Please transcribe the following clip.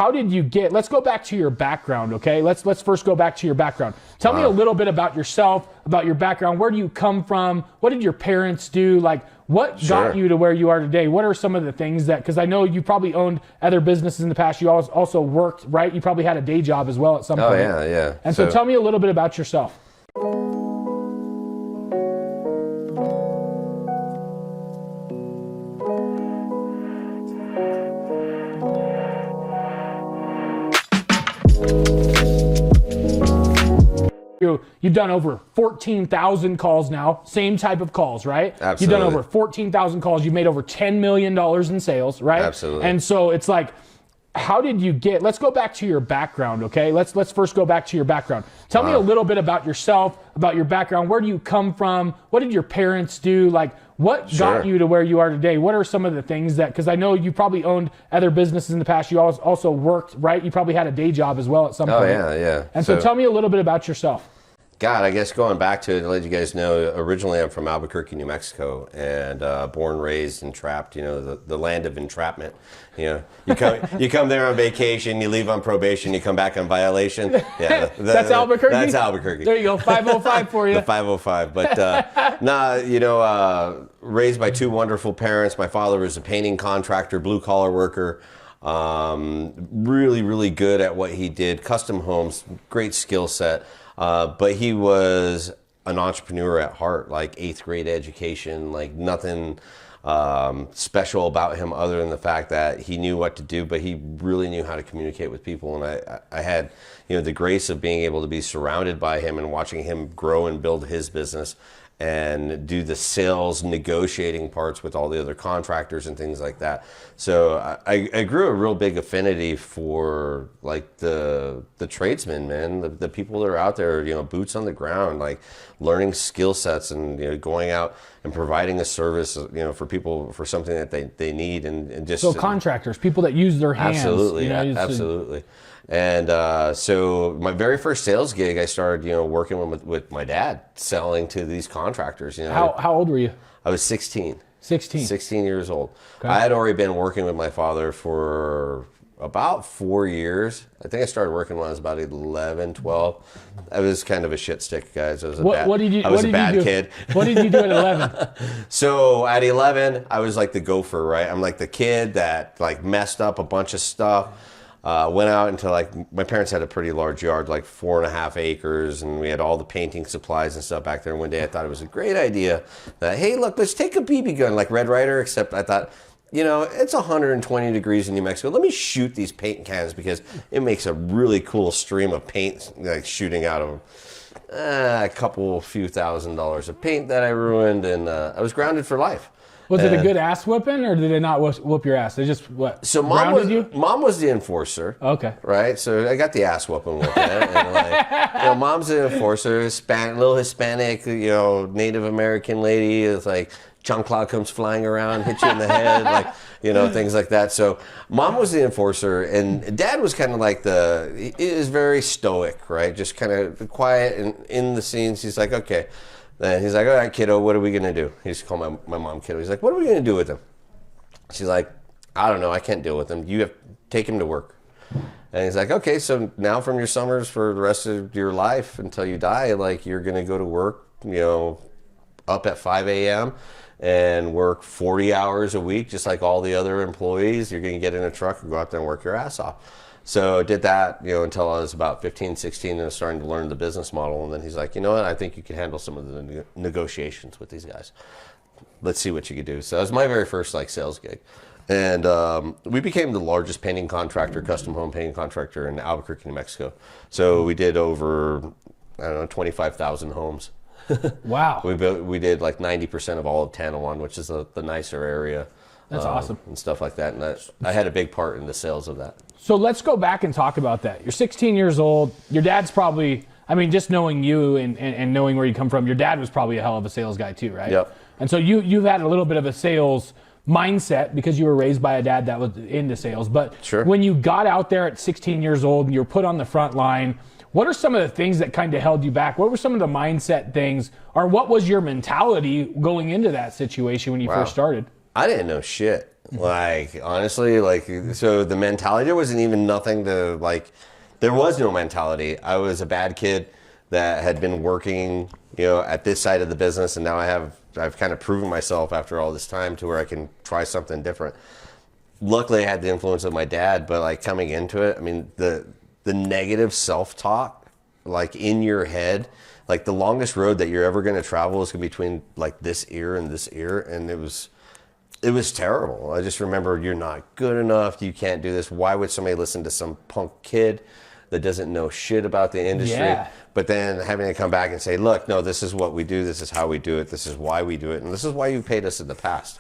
how did you get, let's go back to your background, okay? Let's first go back to your background. Tell me a little bit about yourself, about your background. Where do you come from? What did your parents do? Like, what got you to where you are today? What are some of the things that, because I know you probably owned other businesses in the past. You also worked, right? You probably had a day job as well at some point. Oh, yeah, yeah. And so tell me a little bit about yourself. You've done over 14,000 calls now, same type of calls, right? Absolutely. You've done over 14,000 calls. You've made over $10 million in sales, right? Absolutely. And so it's like, how did you get, let's go back to your background, okay? Let's first go back to your background. Tell me a little bit about yourself, about your background. Where do you come from? What did your parents do? Like, what got you to where you are today? What are some of the things that, because I know you probably owned other businesses in the past. You also worked, right? You probably had a day job as well at some point. Oh, yeah, yeah. And so tell me a little bit about yourself. God, I guess going back to it, to let you guys know, originally I'm from Albuquerque, New Mexico, and born, raised, entrapped, the land of entrapment. You come there on vacation, you leave on probation, you come back on violation. Yeah, that's Albuquerque? That's Albuquerque. There you go, 505 for you. The 505. But, raised by two wonderful parents. My father was a painting contractor, blue-collar worker. Really, really good at what he did. Custom homes, great skill set. But he was an entrepreneur at heart, like 8th grade education, like nothing special about him other than the fact that he knew what to do, but he really knew how to communicate with people. And I had, the grace of being able to be surrounded by him and watching him grow and build his business and do the sales negotiating parts with all the other contractors and things like that. So I grew a real big affinity for like the tradesmen, man, the people that are out there, boots on the ground, like learning skill sets and going out and providing a service, for people for something that they need and just so contractors, people that use their hands. Absolutely, absolutely. And so my very first sales gig, I started, working with my dad, selling to these contractors. How old were you? I was 16. 16 years old. Okay. I had already been working with my father for about 4 years. I think I started working when I was about 11, 12. I was kind of a shit stick, guys. I was a bad kid. What did you do at 11? So at 11, I was like the gopher, right? I'm like the kid that like messed up a bunch of stuff. Went out into my parents had a pretty large yard, like 4.5 acres, and we had all the painting supplies and stuff back there. And one day I thought it was a great idea that, hey, look, let's take a BB gun like Red Ryder, except I thought, it's 120 degrees in New Mexico. Let me shoot these paint cans because it makes a really cool stream of paint like shooting out of them. A few $1,000s of paint that I ruined, and I was grounded for life. Was it a good ass whooping, or did they not whoop your ass? They just So mom was the enforcer. Okay. Right. So I got the ass whooping with that. And mom's the enforcer, little Hispanic, Native American lady. It's like chancla comes flying around, hit you in the head, things like that. So mom was the enforcer, and dad was kind of like he is very stoic, right? Just kind of quiet and in the scenes. He's like, okay. And he's like, all right, kiddo, what are we going to do? He used to call my mom kiddo. He's like, what are we going to do with him? She's like, I don't know. I can't deal with him. You have to take him to work. And he's like, okay, so now from your summers for the rest of your life until you die, like you're going to go to work, up at 5 a.m. and work 40 hours a week, just like all the other employees. You're going to get in a truck and go out there and work your ass off. So I did that, until I was about 15, 16 and was starting to learn the business model. And then he's like, you know what? I think you can handle some of the negotiations with these guys. Let's see what you can do. So that was my very first sales gig. And we became the largest painting contractor, custom home painting contractor in Albuquerque, New Mexico. So we did over, 25,000 homes. Wow. We did like 90% of all of Tanawan, which is the nicer area. That's awesome. And stuff like that. And I had a big part in the sales of that. So let's go back and talk about that. You're 16 years old. Your dad's probably, just knowing you and knowing where you come from, your dad was probably a hell of a sales guy too, right? Yep. And so you've had a little bit of a sales mindset because you were raised by a dad that was into sales. But sure. When you got out there at 16 years old and you were put on the front line, what are some of the things that kind of held you back? What were some of the mindset things, or what was your mentality going into that situation when you first started? I didn't know shit. Like, honestly, like, so the mentality, there wasn't even nothing to, like, there was no mentality. I was a bad kid that had been working, you know, at this side of the business, and now I've kind of proven myself after all this time to where I can try something different. Luckily, I had the influence of my dad, but, like, coming into it, I mean, the negative self-talk, like, in your head, like, the longest road that you're ever going to travel is going to be between, like, this ear and this ear, and it was terrible. I just remember, you're not good enough. You can't do this. Why would somebody listen to some punk kid that doesn't know shit about the industry? Yeah. But then having to come back and say, look, no, this is what we do. This is how we do it. This is why we do it. And this is why you paid us in the past.